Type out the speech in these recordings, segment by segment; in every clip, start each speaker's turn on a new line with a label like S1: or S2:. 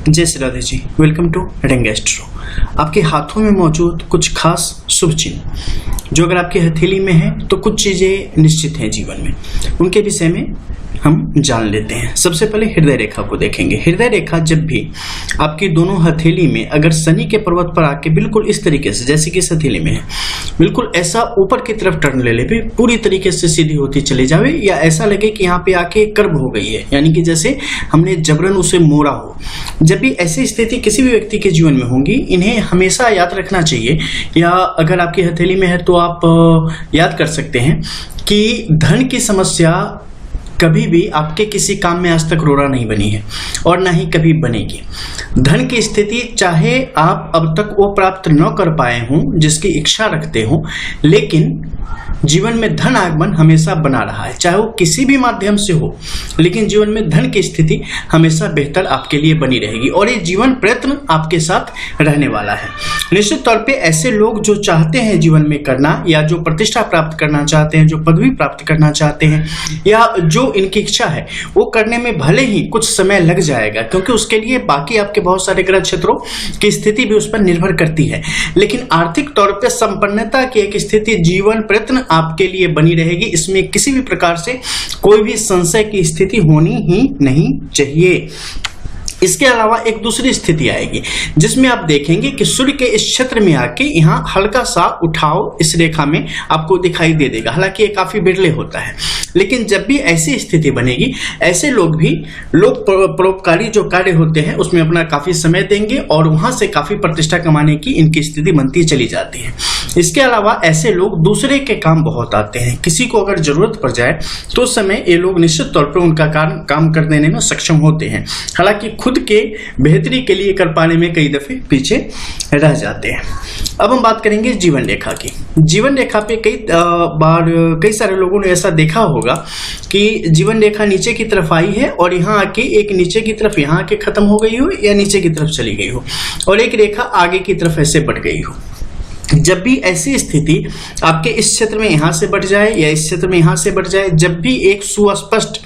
S1: जय Shri Radhe ji, welcome to reading astro. आपके हाथों में मौजूद कुछ खास शुभ चिन्ह जो अगर आपकी हथेली में है तो कुछ चीजें निश्चित हैं जीवन में, उनके विषय में हम जान लेते हैं। सबसे पहले हृदय रेखा को देखेंगे। हृदय रेखा जब भी आपकी दोनों हथेली में अगर शनि के पर्वत पर आके बिल्कुल इस तरीके से, जैसे कि इस हथेली में है, बिल्कुल ऐसा ऊपर की तरफ टर्न ले ले, पूरी तरीके से सीधी होती चली जावे, या ऐसा लगे कि यहाँ पे आके कर्व हो गई है, यानी कि जैसे हमने जबरन उसे मोड़ा हो। जब भी ऐसी स्थिति किसी भी व्यक्ति के जीवन में होंगी, इन्हें हमेशा याद रखना चाहिए, या अगर आपकी हथेली में है तो आप याद कर सकते हैं कि धन की समस्या कभी भी आपके किसी काम में आज तक रोड़ा नहीं बनी है और ना ही कभी बनेगी। धन की स्थिति चाहे आप अब तक वो प्राप्त न कर पाए हों जिसकी इच्छा रखते हो, लेकिन जीवन में धन आगमन हमेशा बना रहा है, चाहे वो किसी भी माध्यम से हो, लेकिन जीवन में धन की स्थिति हमेशा बेहतर आपके लिए बनी रहेगी और ये जीवन प्रयत्न आपके साथ रहने वाला है। निश्चित तौर पे ऐसे लोग जो चाहते हैं जीवन में करना, या जो प्रतिष्ठा प्राप्त करना चाहते हैं, जो पदवी प्राप्त करना चाहते हैं, या जो इनकी इच्छा है वो करने में भले ही कुछ समय लग जाएगा, क्योंकि उसके लिए बाकी आपके बहुत सारे ग्रह क्षेत्रों की स्थिति भी उस पर निर्भर करती है, लेकिन आर्थिक तौर पर संपन्नता की एक स्थिति, जीवन प्रयत्न आपके लिए बनी रहेगी। इसमें किसी भी प्रकार से कोई भी संशय की स्थिति होनी ही नहीं चाहिए। इसके अलावा एक दूसरी स्थिति आएगी जिसमें आप देखेंगे कि सूर्य के इस क्षेत्र में आके यहाँ हल्का सा उठाव इस रेखा में आपको दिखाई दे देगा। हालांकि ये काफी बिरले होता है, लेकिन जब भी ऐसी स्थिति बनेगी, ऐसे लोग भी परोपकारी जो कार्य होते हैं उसमें अपना काफी समय देंगे और वहां से काफी प्रतिष्ठा कमाने की इनकी स्थिति बनती चली जाती है। इसके अलावा ऐसे लोग दूसरे के काम बहुत आते हैं। किसी को अगर जरूरत पड़ जाए तो उस समय ये लोग निश्चित तौर पर उनका काम कर देने में सक्षम होते हैं। हालांकि खुद के बेहतरी के लिए कर पाने में कई दफे पीछे रह जाते हैं। अब हम बात करेंगे जीवन रेखा की। जीवन रेखा पे कई सारे लोगों ने ऐसा देखा होगा कि जीवन रेखा नीचे की तरफ आई है और यहाँ आके एक नीचे की तरफ यहाँ आके खत्म हो गई हो, या नीचे की तरफ चली गई हो, और एक रेखा आगे की तरफ ऐसे बढ़ गई हो। जब भी ऐसी स्थिति आपके इस क्षेत्र में यहां से बढ़ जाए या इस क्षेत्र में यहां से बढ़ जाए, जब भी एक सुस्पष्ट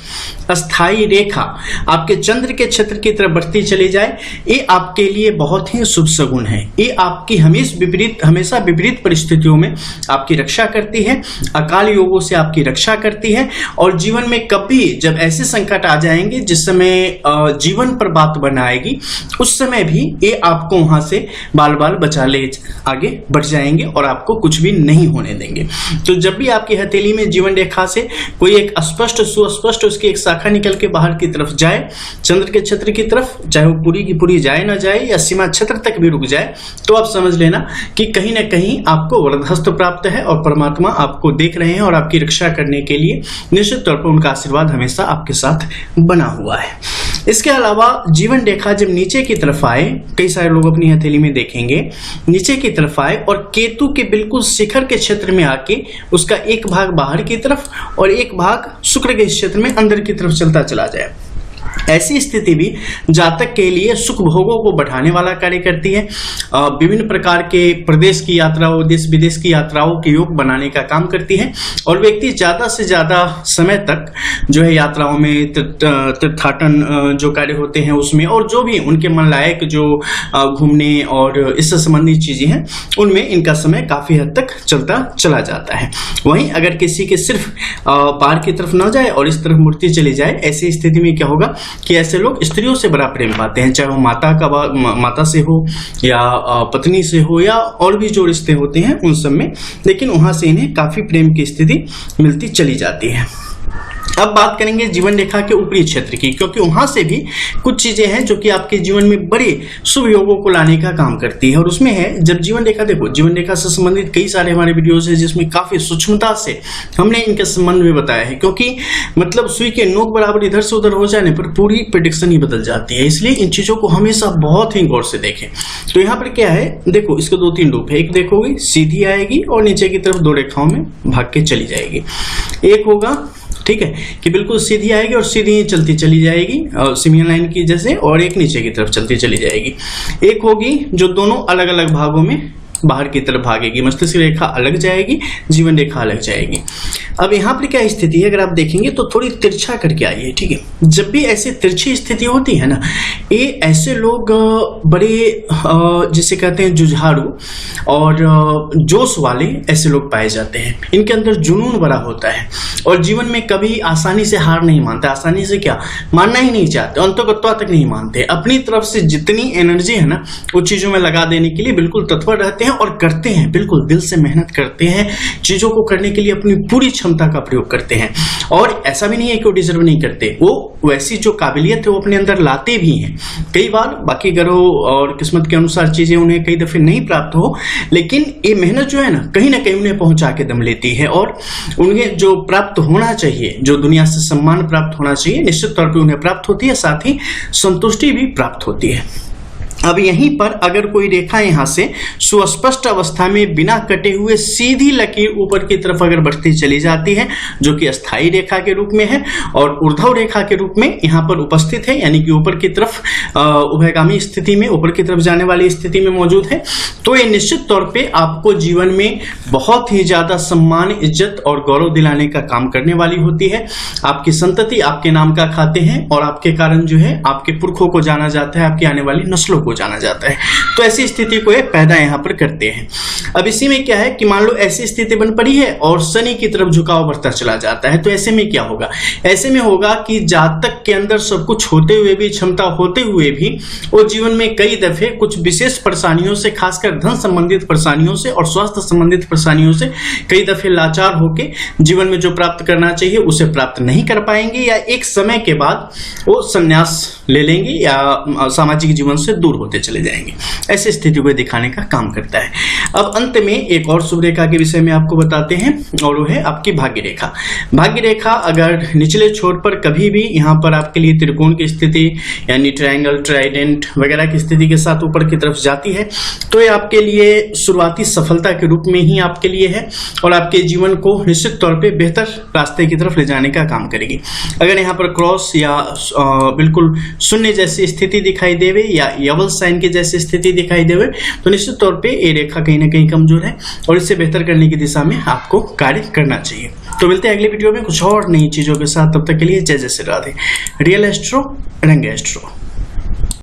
S1: अस्थाई रेखा आपके चंद्र के क्षेत्र की तरफ बढ़ती चली जाए, ये आपके लिए बहुत ही शुभ सगुन है। ये आपकी हमेशा विपरीत परिस्थितियों में आपकी रक्षा करती है, अकाल योगों से आपकी रक्षा करती है, और जीवन में कभी जब ऐसे संकट आ जाएंगे जिस समय जीवन पर बात बनाएगी, उस समय भी ये आपको वहां से बाल बाल बचा ले आगे बढ़ जाएंगे और आपको कुछ भी नहीं होने देंगे। तो जब भी आपकी हथेली में जीवन रेखा से कोई एक स्पष्ट सुस्पष्ट उसकी एक शाखा निकल के बाहर की तरफ जाए, चंद्र के क्षेत्र की तरफ, चाहे वो पूरी की पूरी जाए ना जाए या सीमा क्षेत्र तक भी रुक जाए, तो आप समझ लेना कि कहीं ना कहीं आपको वरदहस्त प्राप्त है और परमात्मा आपको देख रहे हैं और आपकी रक्षा करने के लिए निश्चित तौर पर उनका आशीर्वाद हमेशा आपके साथ बना हुआ है। इसके अलावा जीवन रेखा जब नीचे की तरफ आए, कई सारे लोग अपनी हथेली में देखेंगे, नीचे की तरफ आए और केतु के बिल्कुल शिखर के क्षेत्र में आके उसका एक भाग बाहर की तरफ और एक भाग शुक्र के क्षेत्र में अंदर की तरफ चलता चला जाए, ऐसी स्थिति भी जातक के लिए सुख भोगों को बढ़ाने वाला कार्य करती है। विभिन्न प्रकार के प्रदेश की यात्राओं, देश विदेश की यात्राओं के योग बनाने का काम करती है, और व्यक्ति ज्यादा से ज्यादा समय तक जो है यात्राओं में तीर्थाटन जो कार्य होते हैं उसमें, और जो भी उनके मन लायक जो घूमने और इससे संबंधित चीजें हैं उनमें इनका समय काफी हद तक चलता चला जाता है। वहीं अगर किसी के सिर्फ पार की तरफ न जाए और इस तरफ मूर्ति चली जाए, ऐसी स्थिति में क्या होगा कि ऐसे लोग स्त्रियों से बड़ा प्रेम पाते हैं, चाहे वो माता से हो या पत्नी से हो या और भी जो रिश्ते होते हैं उन सब में, लेकिन वहां से इन्हें काफी प्रेम की स्थिति मिलती चली जाती है। अब बात करेंगे जीवन रेखा के ऊपरी क्षेत्र की, क्योंकि वहां से भी कुछ चीजें हैं जो कि आपके जीवन में बड़े शुभ योगों को लाने का काम करती है। और उसमें है जब जीवन रेखा, देखो जीवन रेखा से संबंधित कई सारे हमारे वीडियोस हैं जिसमें काफी सूक्ष्मता से हमने इनके संबंध में बताया है, क्योंकि मतलब सुई के नोक बराबर इधर से उधर हो जाने पर पूरी प्रेडिक्शन ही बदल जाती है। इसलिए इन चीजों को हमेशा बहुत ही गौर से देखें। तो यहाँ पर क्या है, देखो इसके दो तीन रूप है। एक देखोगे सीधी आएगी और नीचे की तरफ दो रेखाओं में भाग के चली जाएगी। एक होगा ठीक है कि बिल्कुल सीधी आएगी और सीधी ही चलती चली जाएगी सिमियन लाइन की जैसे, और एक नीचे की तरफ चलती चली जाएगी। एक होगी जो दोनों अलग अलग भागों में बाहर की तरफ भागेगी, मस्तिष्क रेखा अलग जाएगी, जीवन रेखा अलग जाएगी। अब यहाँ पर क्या स्थिति है, अगर आप देखेंगे तो थोड़ी तिरछा करके आई है, ठीक है। जब भी ऐसी तिरछी स्थिति होती है ना, ये ऐसे लोग बड़े जिसे कहते हैं जुझारू और जोश वाले ऐसे लोग पाए जाते हैं। इनके अंदर जुनून बड़ा होता है और जीवन में कभी आसानी से हार नहीं मानते, आसानी से क्या मानना ही नहीं चाहते, अंतोगत्वा तक नहीं मानते। अपनी तरफ से जितनी एनर्जी है ना वो चीजों में लगा देने के लिए बिल्कुल तत्पर रहते हैं और करते हैं, बिल्कुल दिल से मेहनत करते हैं, चीजों को करने के लिए अपनी पूरी क्षमता का प्रयोग करते हैं। और ऐसा भी नहीं है कि वो डिजर्व नहीं करते, वो वैसी जो काबिलियत है वो अपने अंदर लाते भी हैं। कई बार बाकी ग्रहों और किस्मत के अनुसार चीजें उन्हें कई दफे नहीं प्राप्त हो, लेकिन ये मेहनत जो है ना कहीं ना कहीं उन्हें पहुंचा के दम लेती है और उन्हें जो प्राप्त होना चाहिए, जो दुनिया से सम्मान प्राप्त होना चाहिए, निश्चित तौर पे उन्हें प्राप्त होती है, साथ ही संतुष्टि भी प्राप्त होती है। अब यहीं पर अगर कोई रेखा यहां से सुस्पष्ट अवस्था में बिना कटे हुए सीधी लकीर ऊपर की तरफ अगर बढ़ती चली जाती है, जो कि अस्थायी रेखा के रूप में है और ऊर्ध्व रेखा के रूप में यहां पर उपस्थित है, यानी कि ऊपर की तरफ उभयगामी स्थिति में, ऊपर की तरफ जाने वाली स्थिति में मौजूद है, तो ये निश्चित तौर पे आपको जीवन में बहुत ही ज्यादा सम्मान, इज्जत और गौरव दिलाने का काम करने वाली होती है। आपकी संतति आपके नाम का खाते हैं और आपके कारण जो है आपके पुरखों को जाना जाता है, आपकी आने वाली नस्लों को जाना जाता है। तो ऐसी स्थिति को ये पैदा यहां पर करते हैं। अब इसी में क्या है कि मान लो ऐसी स्थिति बन पड़ी है और शनि की तरफ झुकाव बढ़ता चला जाता है, तो ऐसे में क्या होगा? ऐसे में होगा कि जातक के अंदर सब कुछ होते हुए भी, क्षमता होते हुए भी, वो जीवन में कई दफे कुछ विशेष परेशानियों से, खासकर धन संबंधित परेशानियों से और स्वास्थ्य संबंधित परेशानियों से कई दफे लाचार होके जीवन में जो प्राप्त करना चाहिए उसे प्राप्त नहीं कर पाएंगे, या एक समय के बाद वो संन्यास ले लेंगे या सामाजिक जीवन से दूर होते चले जाएंगे। ऐसी स्थिति को दिखाने का काम करता है। अब अंत में एक और शुभ रेखा के विषय में आपको बताते हैं और वो है आपकी भाग्य रेखा। भाग्य रेखा अगर निचले छोर पर कभी भी यहाँ पर आपके लिए त्रिकोण की स्थिति यानी ट्रायंगल, ट्राइडेंट वगैरह की स्थिति के साथ ऊपर की तरफ जाती है, तो ये आपके लिए शुरुआती सफलता के रूप में ही आपके लिए है और आपके जीवन को निश्चित तौर पर बेहतर रास्ते की तरफ ले जाने का काम करेगी। अगर यहाँ पर क्रॉस या बिल्कुल शून्य जैसी स्थिति दिखाई देवे या यवल साइन की जैसी स्थिति दिखाई देवे, तो निश्चित तौर पे ये रेखा कहीं ना कहीं कमजोर है और इससे बेहतर करने की दिशा में आपको कार्य करना चाहिए। तो मिलते हैं अगले वीडियो में कुछ और नई चीजों के साथ, तब तक के लिए जय जय श्री राधे। रियल एस्ट्रो, रंग एस्ट्रो।